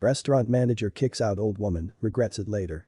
Restaurant manager kicks out old woman, regrets it later.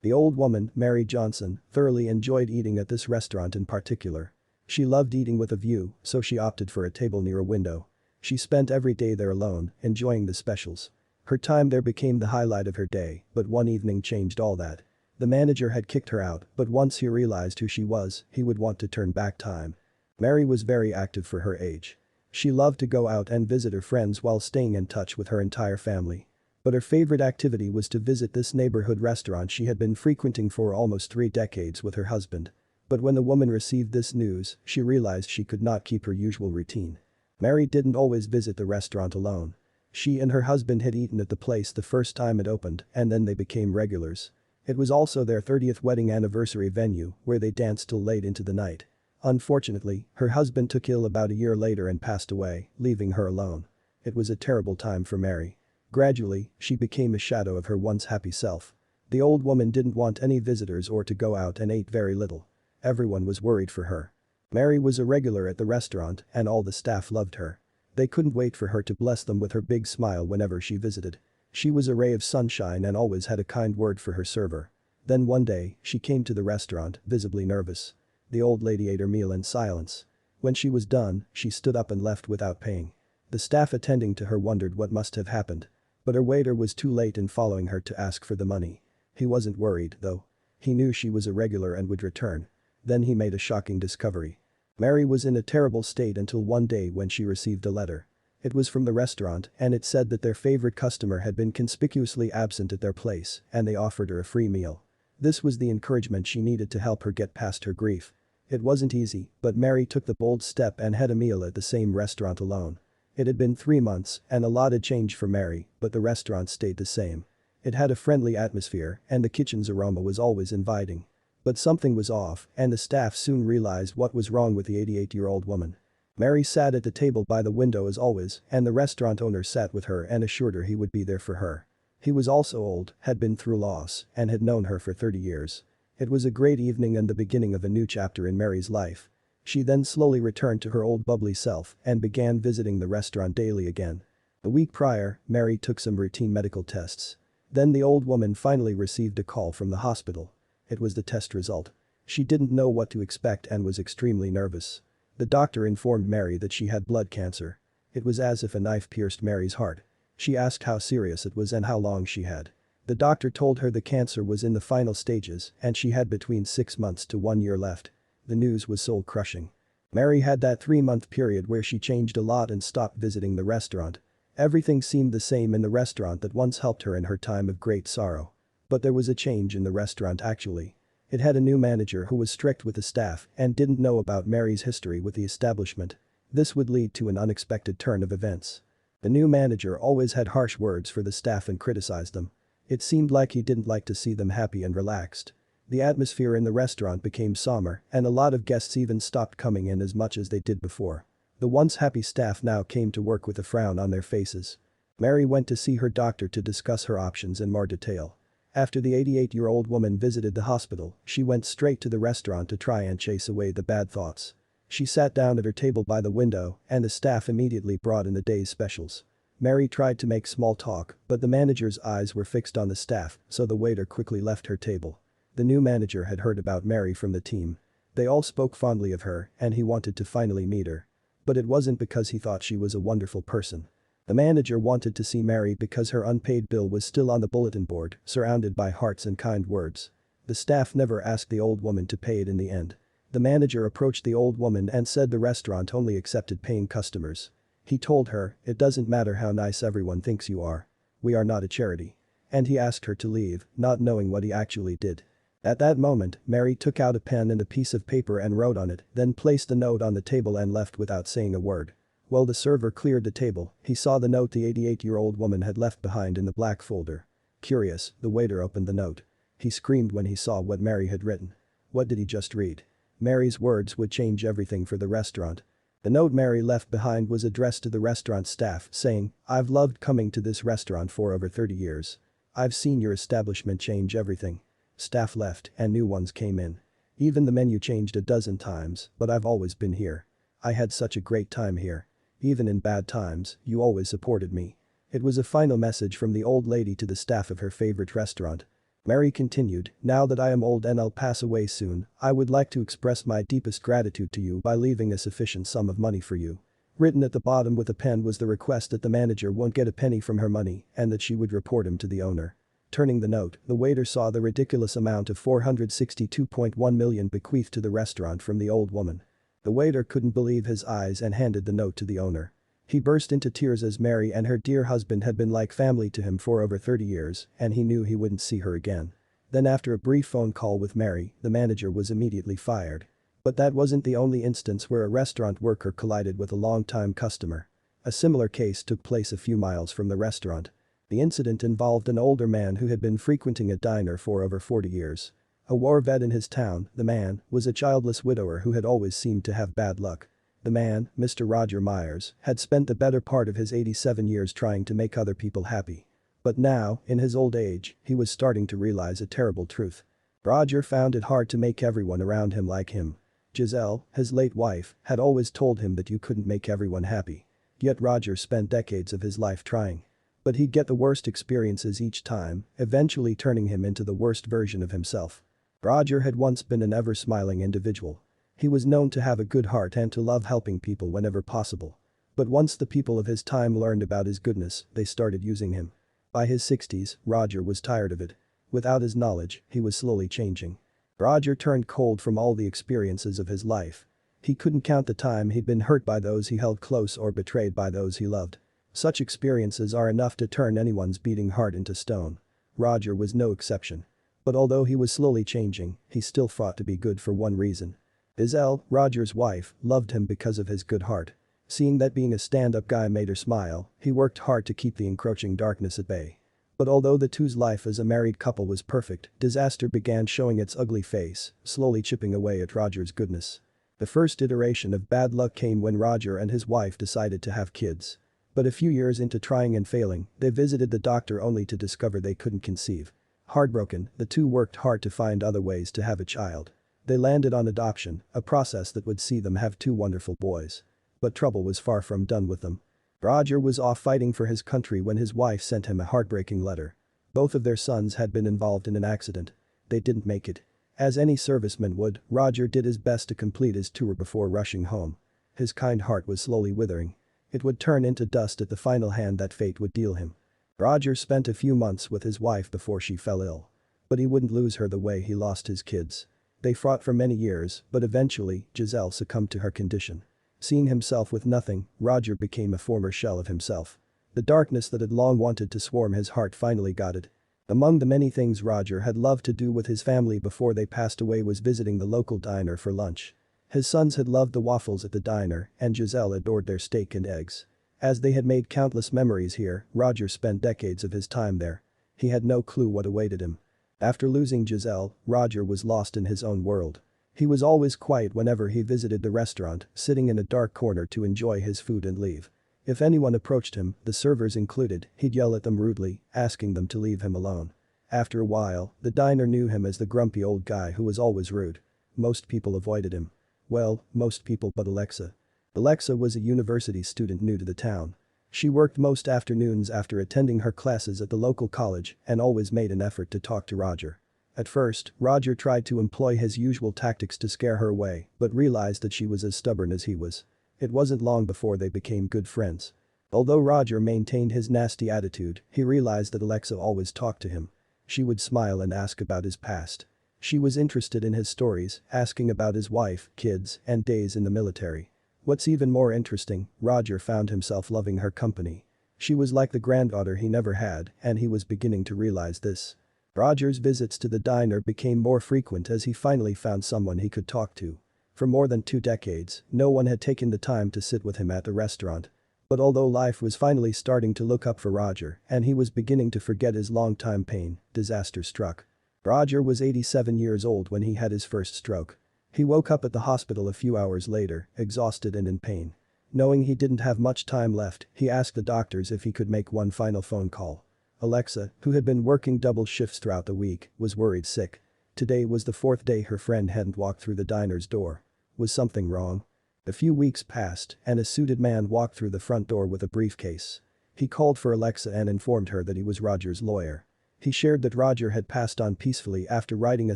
The old woman, Mary Johnson, thoroughly enjoyed eating at this restaurant in particular. She loved eating with a view, so she opted for a table near a window. She spent every day there alone, enjoying the specials. Her time there became the highlight of her day, but one evening changed all that. The manager had kicked her out, but once he realized who she was, he would want to turn back time. Mary was very active for her age. She loved to go out and visit her friends while staying in touch with her entire family. But her favorite activity was to visit this neighborhood restaurant she had been frequenting for almost 3 decades with her husband. But when the woman received this news, she realized she could not keep her usual routine. Mary didn't always visit the restaurant alone. She and her husband had eaten at the place the first time it opened, and then they became regulars. It was also their 30th wedding anniversary venue, where they danced till late into the night. Unfortunately, her husband took ill about a year later and passed away, leaving her alone. It was a terrible time for Mary. Gradually, she became a shadow of her once happy self. The old woman didn't want any visitors or to go out and ate very little. Everyone was worried for her. Mary was a regular at the restaurant and all the staff loved her. They couldn't wait for her to bless them with her big smile whenever she visited. She was a ray of sunshine and always had a kind word for her server. Then one day, she came to the restaurant, visibly nervous. The old lady ate her meal in silence. When she was done, she stood up and left without paying. The staff attending to her wondered what must have happened. But her waiter was too late in following her to ask for the money. He wasn't worried, though. He knew she was a regular and would return. Then he made a shocking discovery. Mary was in a terrible state until one day when she received a letter. It was from the restaurant and it said that their favorite customer had been conspicuously absent at their place and they offered her a free meal. This was the encouragement she needed to help her get past her grief. It wasn't easy, but Mary took the bold step and had a meal at the same restaurant alone. It had been 3 months and a lot had changed for Mary, but the restaurant stayed the same. It had a friendly atmosphere and the kitchen's aroma was always inviting. But something was off and the staff soon realized what was wrong with the 88-year-old woman. Mary sat at the table by the window as always and the restaurant owner sat with her and assured her he would be there for her. He was also old, had been through loss, and had known her for 30 years. It was a great evening and the beginning of a new chapter in Mary's life. She then slowly returned to her old bubbly self and began visiting the restaurant daily again. A week prior, Mary took some routine medical tests. Then the old woman finally received a call from the hospital. It was the test result. She didn't know what to expect and was extremely nervous. The doctor informed Mary that she had blood cancer. It was as if a knife pierced Mary's heart. She asked how serious it was and how long she had. The doctor told her the cancer was in the final stages and she had between 6 months to 1 year left. The news was soul-crushing. Mary had that 3-month period where she changed a lot and stopped visiting the restaurant. Everything seemed the same in the restaurant that once helped her in her time of great sorrow. But there was a change in the restaurant actually. It had a new manager who was strict with the staff and didn't know about Mary's history with the establishment. This would lead to an unexpected turn of events. The new manager always had harsh words for the staff and criticized them. It seemed like he didn't like to see them happy and relaxed. The atmosphere in the restaurant became somber and a lot of guests even stopped coming in as much as they did before. The once happy staff now came to work with a frown on their faces. Mary went to see her doctor to discuss her options in more detail. After the 88-year-old woman visited the hospital, she went straight to the restaurant to try and chase away the bad thoughts. She sat down at her table by the window and the staff immediately brought in the day's specials. Mary tried to make small talk, but the manager's eyes were fixed on the staff, so the waiter quickly left her table. The new manager had heard about Mary from the team. They all spoke fondly of her and he wanted to finally meet her. But it wasn't because he thought she was a wonderful person. The manager wanted to see Mary because her unpaid bill was still on the bulletin board, surrounded by hearts and kind words. The staff never asked the old woman to pay it in the end. The manager approached the old woman and said the restaurant only accepted paying customers. He told her, "It doesn't matter how nice everyone thinks you are. We are not a charity." And he asked her to leave, not knowing what he actually did. At that moment, Mary took out a pen and a piece of paper and wrote on it, then placed the note on the table and left without saying a word. While the server cleared the table, he saw the note the 88-year-old woman had left behind in the black folder. Curious, the waiter opened the note. He screamed when he saw what Mary had written. What did he just read? Mary's words would change everything for the restaurant. The note Mary left behind was addressed to the restaurant staff saying, "I've loved coming to this restaurant for over 30 years. I've seen your establishment change everything." Staff left and new ones came in. Even the menu changed a dozen times, but I've always been here. I had such a great time here. Even in bad times, you always supported me. It was a final message from the old lady to the staff of her favorite restaurant. Mary continued, "Now that I am old and I'll pass away soon, I would like to express my deepest gratitude to you by leaving a sufficient sum of money for you." Written at the bottom with a pen was the request that the manager won't get a penny from her money and that she would report him to the owner. Turning the note, the waiter saw the ridiculous amount of 462.1 million bequeathed to the restaurant from the old woman. The waiter couldn't believe his eyes and handed the note to the owner. He burst into tears as Mary and her dear husband had been like family to him for over 30 years and he knew he wouldn't see her again. Then after a brief phone call with Mary, the manager was immediately fired. But that wasn't the only instance where a restaurant worker collided with a long-time customer. A similar case took place a few miles from the restaurant. The incident involved an older man who had been frequenting a diner for over 40 years. A war vet in his town, the man was a childless widower who had always seemed to have bad luck. The man, Mr. Roger Myers, had spent the better part of his 87 years trying to make other people happy. But now, in his old age, he was starting to realize a terrible truth. Roger found it hard to make everyone around him like him. Giselle, his late wife, had always told him that you couldn't make everyone happy. Yet Roger spent decades of his life trying. But he'd get the worst experiences each time, eventually turning him into the worst version of himself. Roger had once been an ever-smiling individual. He was known to have a good heart and to love helping people whenever possible. But once the people of his time learned about his goodness, they started using him. By his 60s, Roger was tired of it. Without his knowledge, he was slowly changing. Roger turned cold from all the experiences of his life. He couldn't count the time he'd been hurt by those he held close or betrayed by those he loved. Such experiences are enough to turn anyone's beating heart into stone. Roger was no exception. But although he was slowly changing, he still fought to be good for one reason. Giselle, Roger's wife, loved him because of his good heart. Seeing that being a stand-up guy made her smile, he worked hard to keep the encroaching darkness at bay. But although the two's life as a married couple was perfect, disaster began showing its ugly face, slowly chipping away at Roger's goodness. The first iteration of bad luck came when Roger and his wife decided to have kids. But a few years into trying and failing, they visited the doctor only to discover they couldn't conceive. Heartbroken, the two worked hard to find other ways to have a child. They landed on adoption, a process that would see them have two wonderful boys. But trouble was far from done with them. Roger was off fighting for his country when his wife sent him a heartbreaking letter. Both of their sons had been involved in an accident. They didn't make it. As any serviceman would, Roger did his best to complete his tour before rushing home. His kind heart was slowly withering. It would turn into dust at the final hand that fate would deal him. Roger spent a few months with his wife before she fell ill. But he wouldn't lose her the way he lost his kids. They fought for many years, but eventually, Giselle succumbed to her condition. Seeing himself with nothing, Roger became a former shell of himself. The darkness that had long wanted to swarm his heart finally got it. Among the many things Roger had loved to do with his family before they passed away was visiting the local diner for lunch. His sons had loved the waffles at the diner and Giselle adored their steak and eggs. As they had made countless memories here, Roger spent decades of his time there. He had no clue what awaited him. After losing Giselle, Roger was lost in his own world. He was always quiet whenever he visited the restaurant, sitting in a dark corner to enjoy his food and leave. If anyone approached him, the servers included, he'd yell at them rudely, asking them to leave him alone. After a while, the diner knew him as the grumpy old guy who was always rude. Most people avoided him. Well, most people but Alexa. Alexa was a university student new to the town. She worked most afternoons after attending her classes at the local college and always made an effort to talk to Roger. At first, Roger tried to employ his usual tactics to scare her away, but realized that she was as stubborn as he was. It wasn't long before they became good friends. Although Roger maintained his nasty attitude, he realized that Alexa always talked to him. She would smile and ask about his past. She was interested in his stories, asking about his wife, kids, and days in the military. What's even more interesting, Roger found himself loving her company. She was like the granddaughter he never had, and he was beginning to realize this. Roger's visits to the diner became more frequent as he finally found someone he could talk to. For more than 2 decades, no one had taken the time to sit with him at the restaurant. But although life was finally starting to look up for Roger and he was beginning to forget his long-time pain, disaster struck. Roger was 87 years old when he had his first stroke. He woke up at the hospital a few hours later, exhausted and in pain. Knowing he didn't have much time left, he asked the doctors if he could make one final phone call. Alexa, who had been working double shifts throughout the week, was worried sick. Today was the 4th day her friend hadn't walked through the diner's door. Was something wrong? A few weeks passed and a suited man walked through the front door with a briefcase. He called for Alexa and informed her that he was Roger's lawyer. He shared that Roger had passed on peacefully after writing a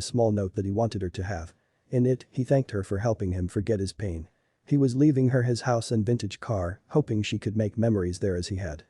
small note that he wanted her to have. In it, he thanked her for helping him forget his pain. He was leaving her his house and vintage car, hoping she could make memories there as he had.